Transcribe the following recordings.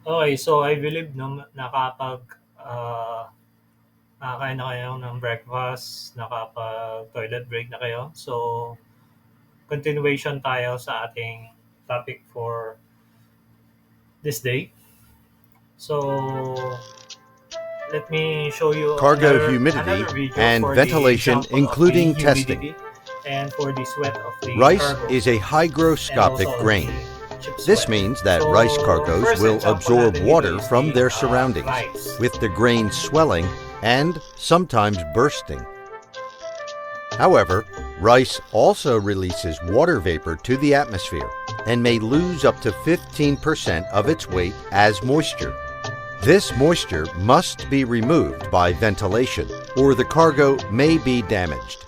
Okay, so I believe no, ah, nakakain na kayo ng breakfast, nakapag-toilet break na kayo. So, continuation tayo sa ating topic for this day. So, let me show you Cargo another humidity video and for the ventilation, example of the including testing. humidity and for the sweat of the Rice cargo is a and also hygroscopic of the grain. ship This sweat. means that rice So, cargoes first will example absorb natin dito water is from the their surroundings, rice. with the grain swelling and sometimes bursting. However, rice also releases water vapor to the atmosphere and may lose up to 15% of its weight as moisture. This moisture must be removed by ventilation, or the cargo may be damaged.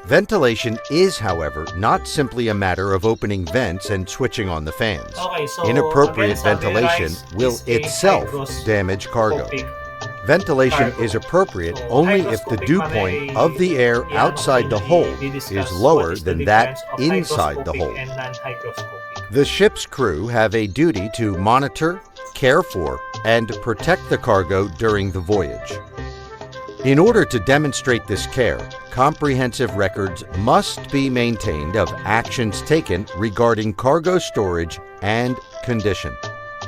Ventilation is, however, not simply a matter of opening vents and switching on the fans. Okay, so again, Inappropriate sabi ventilation rice will is a itself damage cargo. hygroscopic Ventilation cargo. is appropriate So, only if the hygroscopic dew mamaya point of the air i-ano ko sa outside inyo, the hold is i-discuss what lower is the than that difference of inside the hygroscopic hold. and non-hygroscopic. The ship's crew have a duty to monitor, care for, and protect the cargo during the voyage. In order to demonstrate this care, comprehensive records must be maintained of actions taken regarding cargo storage and condition.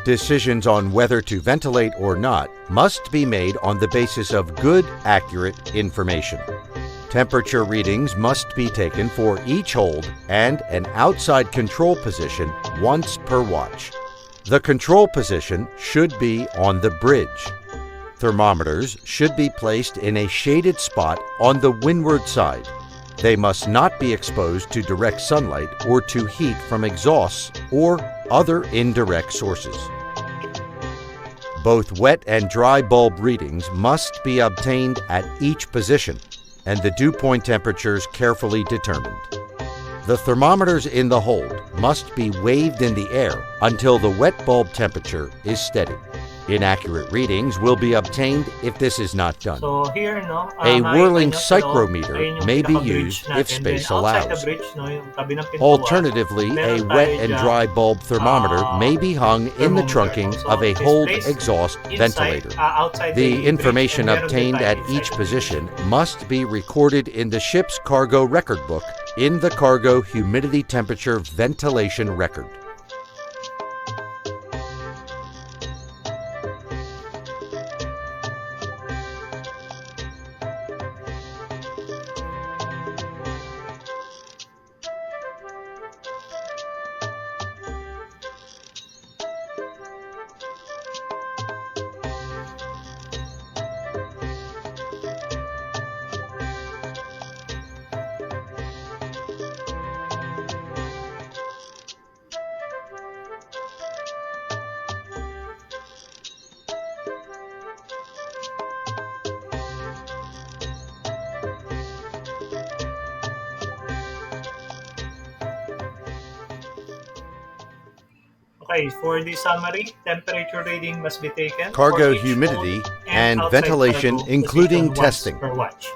Decisions on whether to ventilate or not must be made on the basis of good, accurate information. Temperature readings must be taken for each hold and an outside control position once per watch. The control position should be on the bridge. Thermometers should be placed in a shaded spot on the windward side. They must not be exposed to direct sunlight or to heat from exhausts or other indirect sources. Both wet and dry bulb readings must be obtained at each position, and the dew point temperatures carefully determined. The thermometers in the hold must be waved in the air until the wet bulb temperature is steady. Inaccurate readings will be obtained if this is not done. So here, no, A makita whirling nyo sa loob, psychrometer ayun yung may be pinaka-bridge used if natin. Then space outside the allows. bridge, no, yung tabi ng pintuan, Alternatively, a meron wet tayo and dyan, dry bulb thermometer may be hung in the thermometer. trunking So of a it is hold placed exhaust inside, ventilator. outside The bridge, information and meron din obtained tayo at inside each the bridge. position must be recorded in the ship's cargo record book in the cargo humidity temperature ventilation record. Okay, for the summary, temperature reading must be taken for Cargo each humidity hold and outside ventilation, cargo including position once testing. per watch.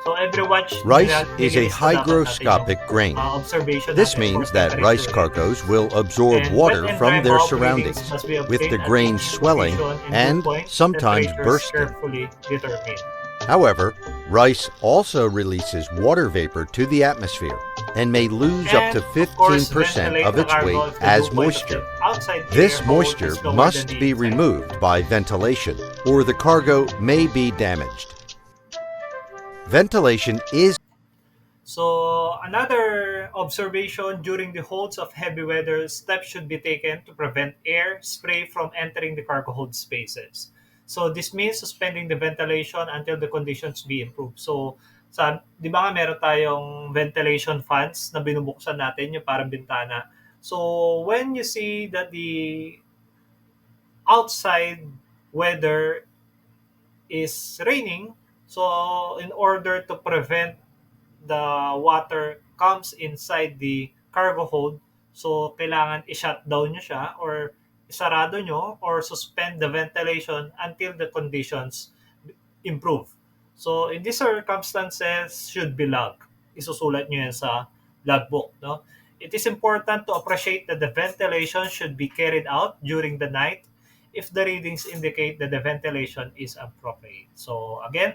So every watch, Rice is a nililis na dapat natin yung hygroscopic grain. observation This natin for means that rice temperature cargoes will absorb and water wet and from dry their bulb surroundings, readings must be with the obtained at grain each swelling location and dew point sometimes temperatures bursting. carefully determined. However, rice also releases water vapor to the atmosphere and may lose up to And of course, 15% ventilate of the its cargo weight if the as dew point of moisture. the outside This air hold moisture is lower than must the be inside. removed by ventilation, or the cargo may be damaged. Ventilation is So, another observation during the holds of heavy weather, steps should be taken to prevent air spray from entering the cargo hold spaces. So, this means suspending the ventilation until the conditions be improved. So, di ba nga meron tayong ventilation fans na binubuksan natin, yung parang bintana. So, when you see that the outside weather is raining, so in order to prevent the water comes inside the cargo hold. So, kailangan i-shut down nyo siya or isarado nyo or suspend the ventilation until the conditions improve. So, in these circumstances, should be log. Isusulat nyo yan sa logbook. No? It is important to appreciate that the ventilation should be carried out during the night if the readings indicate that the ventilation is appropriate. So again,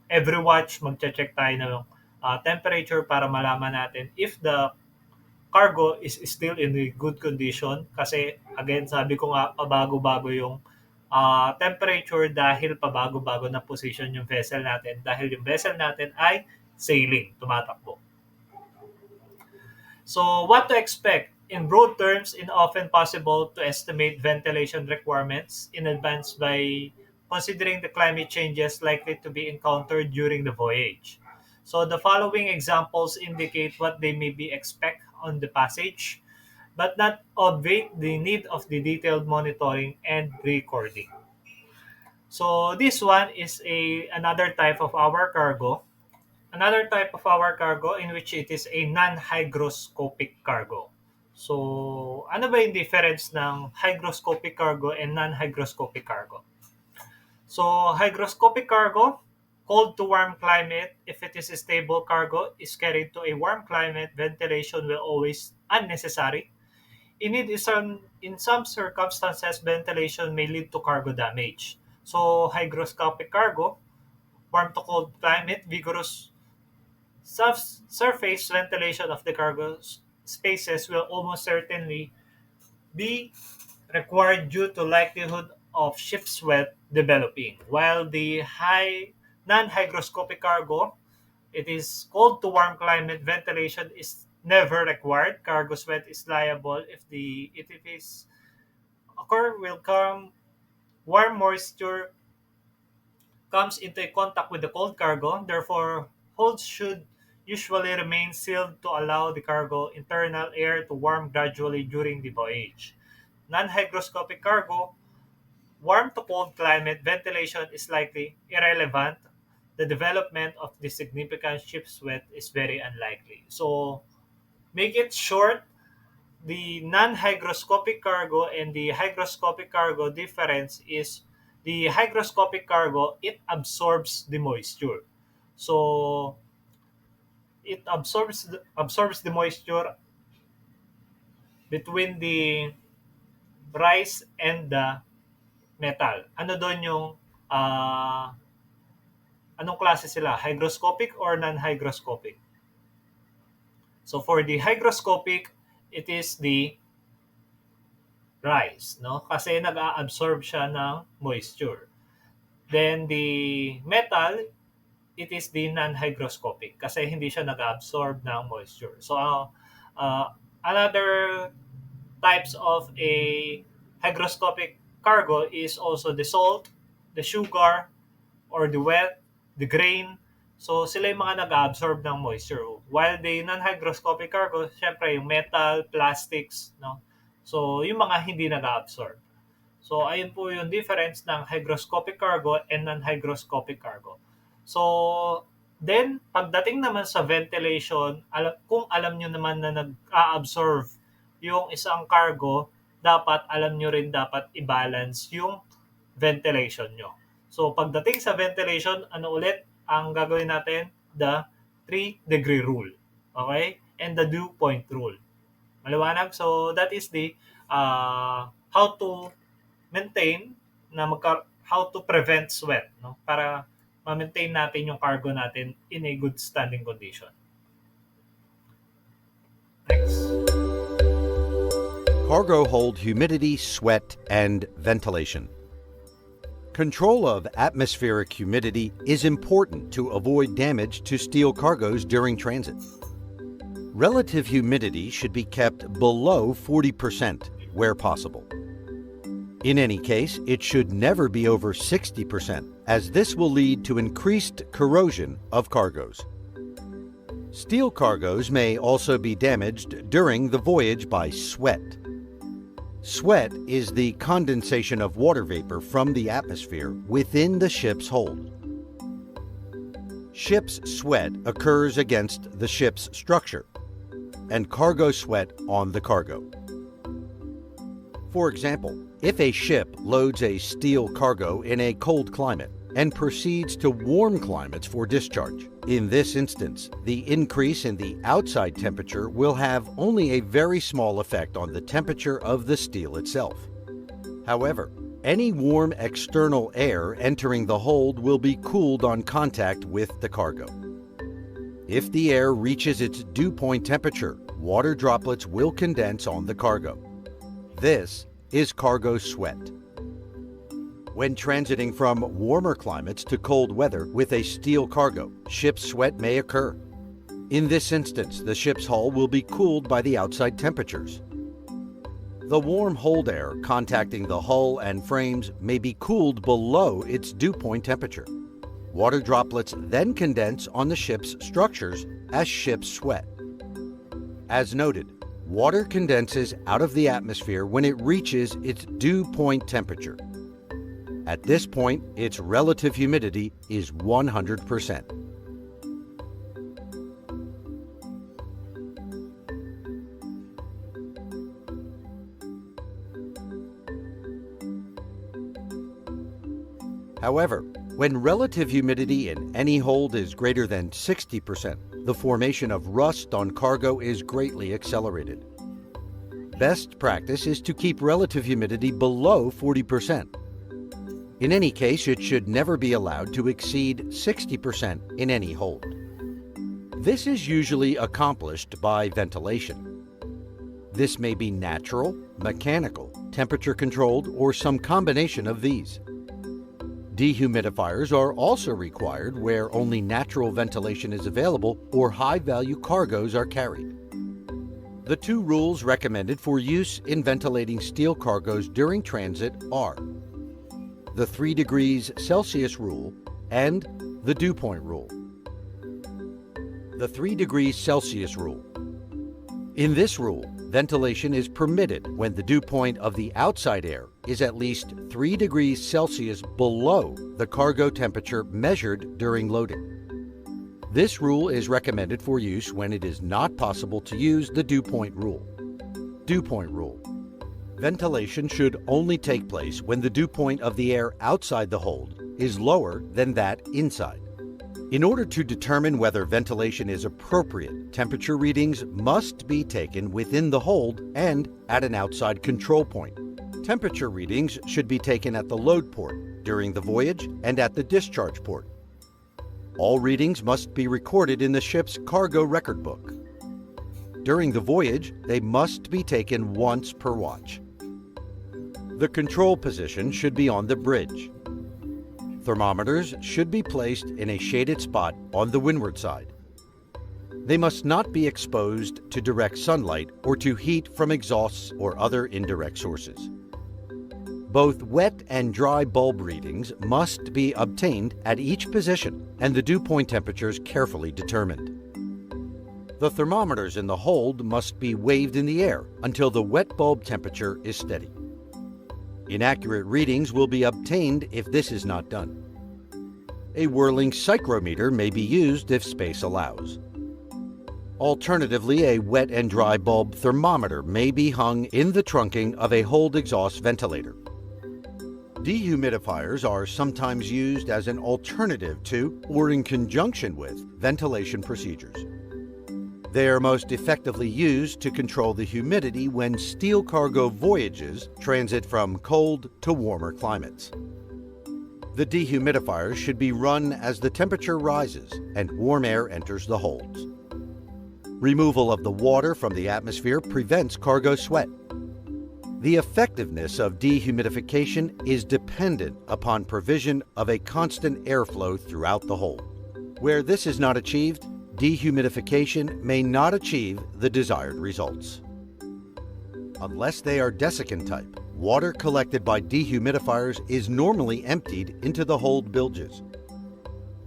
every watch magche-check tayo ng temperature para malaman natin if the cargo is still in a good condition kasi again sabi ko nga pabago-bago yung temperature dahil pabago-bago na position yung vessel natin dahil yung vessel natin ay sailing, tumatakbo. So what to expect? In broad terms, it's often possible to estimate ventilation requirements in advance by considering the climate changes likely to be encountered during the voyage. So the following examples indicate what they may be expect on the passage, but not obviate the need of the detailed monitoring and recording. So this one is another type of our cargo. Another type of our cargo in which it is a non-hygroscopic cargo. So, ano ba yung difference ng hygroscopic cargo and non-hygroscopic cargo? So, hygroscopic cargo, cold to warm climate, if it is a stable cargo, is carried to a warm climate, ventilation will always unnecessary. In some circumstances, ventilation may lead to cargo damage. So, hygroscopic cargo, warm to cold climate, vigorous surface ventilation of the cargo spaces will almost certainly be required due to likelihood of ship sweat developing. While the non-hygroscopic cargo, it is cold to warm climate, ventilation is never required. Cargo sweat is liable if it is occur will come warm moisture comes into contact with the cold cargo. Therefore, holds should usually remain sealed to allow the cargo internal air to warm gradually during the voyage. Non-hygroscopic cargo, warm to cold climate, ventilation is likely irrelevant. The development of the significant ship sweat is very unlikely. So, make it short, the non-hygroscopic cargo and the hygroscopic cargo difference is the hygroscopic cargo, it absorbs the moisture. So, it absorbs the moisture between the rice and the metal. Ano doon yung anong klase sila? Hygroscopic or non-hygroscopic? So for the hygroscopic, it is the rice, no? Kasi nag-a-absorb siya ng moisture. Then the metal, it is the non-hygroscopic kasi hindi siya nag-absorb ng moisture. So, another types of a hygroscopic cargo is also the salt, the sugar, or the wet, the grain. So, sila yung mga nag-absorb ng moisture. While the non-hygroscopic cargo, syempre yung metal, plastics, no? So, yung mga hindi nag-absorb. So, ayun po yung difference ng hygroscopic cargo and non-hygroscopic cargo. So, then, pagdating naman sa ventilation, kung alam nyo naman na nag-a-absorb yung isang cargo, dapat alam nyo rin dapat i-balance yung ventilation nyo. So, pagdating sa ventilation, ano ulit ang gagawin natin? The 3-degree rule. Okay? And the dew point rule. Maliwanag? So, that is the how to maintain how to prevent sweat, no? Para ma-maintain natin yung cargo natin in a good standing condition. Next. Cargo hold humidity, sweat, and ventilation. Control of atmospheric humidity is important to avoid damage to steel cargoes during transit. Relative humidity should be kept below 40% where possible. In any case, it should never be over 60%, as this will lead to increased corrosion of cargoes. Steel cargoes may also be damaged during the voyage by sweat. Sweat is the condensation of water vapor from the atmosphere within the ship's hold. Ship's sweat occurs against the ship's structure, and cargo sweat on the cargo. For example, if a ship loads a steel cargo in a cold climate and proceeds to warm climates for discharge, In this instance, the increase in the outside temperature will have only a very small effect on the temperature of the steel itself. However, any warm external air entering the hold will be cooled on contact with the cargo. If the air reaches its dew point temperature, water droplets will condense on the cargo. This is cargo sweat. When transiting from warmer climates to cold weather with a steel cargo, ship's sweat may occur. In this instance, the ship's hull will be cooled by the outside temperatures. The warm hold air contacting the hull and frames may be cooled below its dew point temperature. Water droplets then condense on the ship's structures as ship sweat. As noted, water condenses out of the atmosphere when it reaches its dew point temperature. At this point, its relative humidity is 100%. However, when relative humidity in any hold is greater than 60%, the formation of rust on cargo is greatly accelerated. Best practice is to keep relative humidity below 40%. In any case, it should never be allowed to exceed 60% in any hold. This is usually accomplished by ventilation. This may be natural, mechanical, temperature-controlled, or some combination of these. Dehumidifiers are also required where only natural ventilation is available or high-value cargoes are carried. The two rules recommended for use in ventilating steel cargoes during transit are the 3 degrees Celsius rule and the dew point rule. The 3 degrees Celsius rule. In this rule, ventilation is permitted when the dew point of the outside air is at least 3 degrees Celsius below the cargo temperature measured during loading. This rule is recommended for use when it is not possible to use the dew point rule. Dew point rule. Ventilation should only take place when the dew point of the air outside the hold is lower than that inside. In order to determine whether ventilation is appropriate, temperature readings must be taken within the hold and at an outside control point. Temperature readings should be taken at the load port, during the voyage, and at the discharge port. All readings must be recorded in the ship's cargo record book. During the voyage, they must be taken once per watch. The control position should be on the bridge. Thermometers should be placed in a shaded spot on the windward side. They must not be exposed to direct sunlight or to heat from exhausts or other indirect sources. Both wet and dry bulb readings must be obtained at each position and the dew point temperatures carefully determined. The thermometers in the hold must be waved in the air until the wet bulb temperature is steady. Inaccurate readings will be obtained if this is not done. A whirling psychrometer may be used if space allows. Alternatively, a wet and dry bulb thermometer may be hung in the trunking of a hold exhaust ventilator. Dehumidifiers are sometimes used as an alternative to or in conjunction with ventilation procedures. They are most effectively used to control the humidity when steel cargo voyages transit from cold to warmer climates. The dehumidifiers should be run as the temperature rises and warm air enters the holds. Removal of the water from the atmosphere prevents cargo sweat. The effectiveness of dehumidification is dependent upon provision of a constant airflow throughout the hold. Where this is not achieved, dehumidification may not achieve the desired results. Unless they are desiccant type, water collected by dehumidifiers is normally emptied into the hold bilges.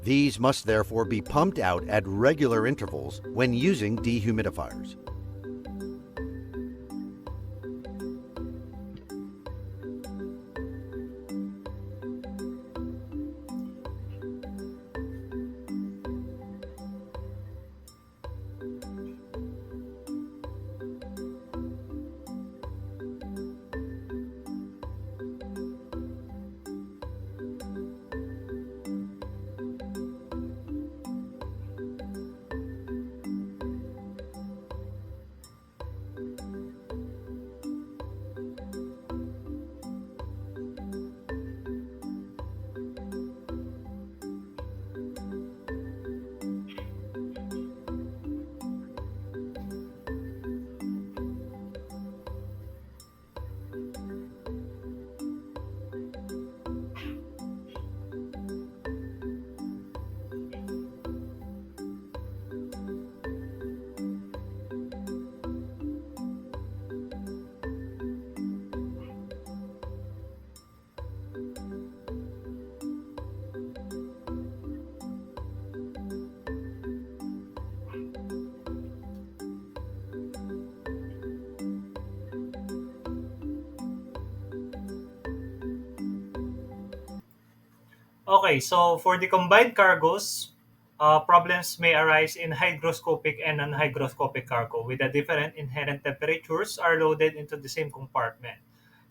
These must therefore be pumped out at regular intervals when using dehumidifiers. Okay, so for the combined cargoes, problems may arise in hygroscopic and non-hygroscopic cargo with the different inherent temperatures are loaded into the same compartment.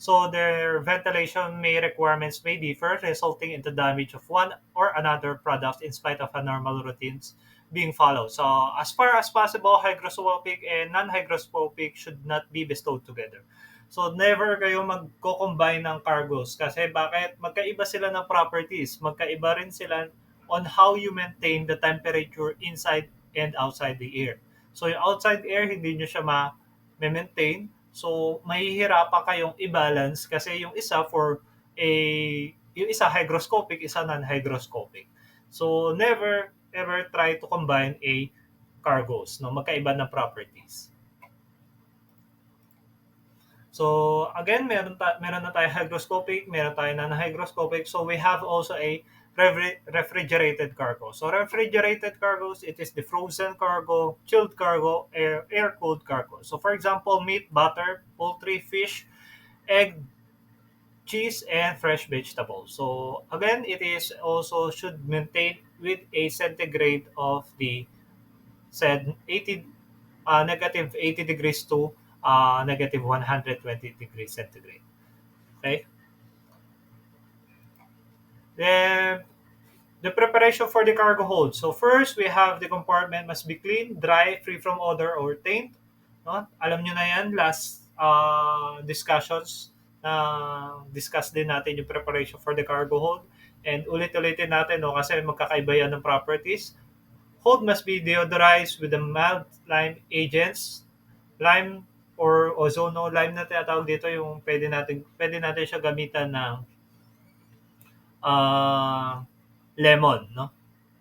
So their ventilation may requirements may differ, resulting in the damage of one or another product in spite of a normal routines being followed. So as far as possible, hygroscopic and non-hygroscopic should not be bestowed together. So never kayo magko-combine ng cargos kasi bakit? Magkaiba sila ng properties, magkaiba rin sila on how you maintain the temperature inside and outside the air. So yung outside air hindi niyo siya ma-maintain. So mahihirapan kayong i-balance kasi yung isa a yung isa hygroscopic, isa non-hygroscopic. So never ever try to combine a cargos, no? Magkaiba ng properties. So again, meron na tayo hygroscopic, meron tayo non-hygroscopic. So we have also a refrigerated cargo. So refrigerated cargos, it is the frozen cargo, chilled cargo, air-cooled cargo. So for example, meat, butter, poultry, fish, egg, cheese, and fresh vegetables. So again, it is also should maintain with a centigrade of the said 80 negative 80 degrees to negative 120 degrees centigrade. Okay. Then the preparation for the cargo hold. So first, we have the compartment must be clean, dry, free from odor or taint. No? Alam nyo na yan, last discussions discuss din natin yung preparation for the cargo hold. And ulit-ulitin natin no, kasi magkakaiba yan ng properties. Hold must be deodorized with the mild lime agents, lime or ozono. Lime na tinatawag dito yung pwede natin siya gamitan ng ah, lemon, no?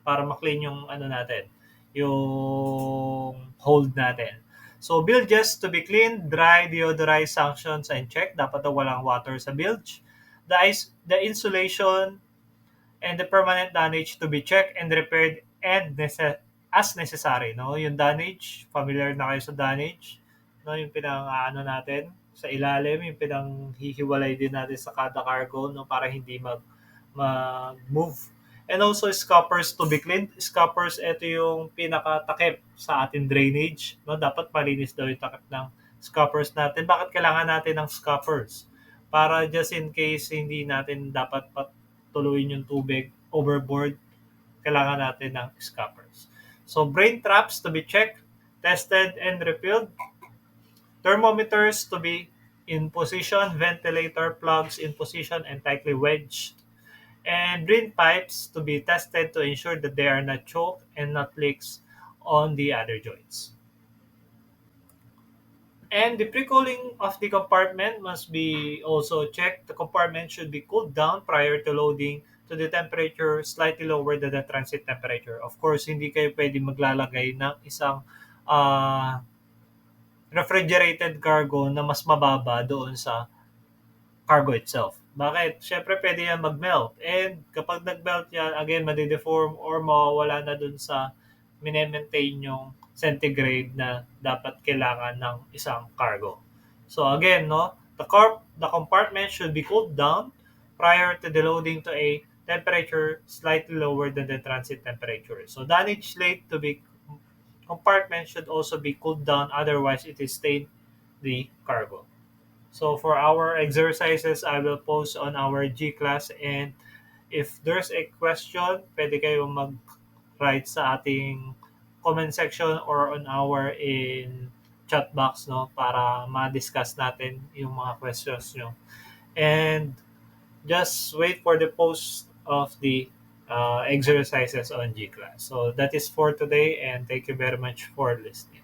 Para ma-clean yung ano natin, yung hold natin. So, bilges to be clean, dry, deodorized, sanctions, and check. Dapat daw walang water sa bilge. The insulation and the permanent damage to be checked and repaired and as necessary. No? Yung damage, familiar na kayo sa damage. No? Yung pinang-ano natin sa ilalim, yung pinang-hihiwalay din natin sa kada cargo no? Para hindi mag-move. And also scuppers to be cleaned. Scuppers, ito yung pinakatakip sa ating drainage. No? Dapat malinis daw yung takip ng scuppers natin. Bakit kailangan natin ng scuppers? Para just in case hindi natin dapat patuloyin yung tubig overboard, kailangan natin ng scuppers. So, brain traps to be checked, tested, and refilled. Thermometers to be in position, ventilator plugs in position and tightly wedged, and drain pipes to be tested to ensure that they are not choked and not leaks on the other joints. And the pre-cooling of the compartment must be also checked. The compartment should be cooled down prior to loading to the temperature slightly lower than the transit temperature. Of course, hindi kayo pwede maglalagay ng isang uh, refrigerated cargo na mas mababa doon sa cargo itself. Bakit? Siyempre, pwede yan mag-melt. And kapag nag-melt yan, again, madideform or mawawala na dun sa minemaintain yung centigrade na dapat kailangan ng isang cargo. So again, no, the compartment should be cooled down prior to the loading to a temperature slightly lower than the transit temperature. So damage slate to be compartment should also be cooled down, otherwise it is stain the cargo. So for our exercises, I will post on our G class, and if there's a question, pwede kayo mag-write sa ating comment section or on our in chat box no para ma-discuss natin yung mga questions nyo. And just wait for the post of the exercises on G class. So that is for today, and thank you very much for listening.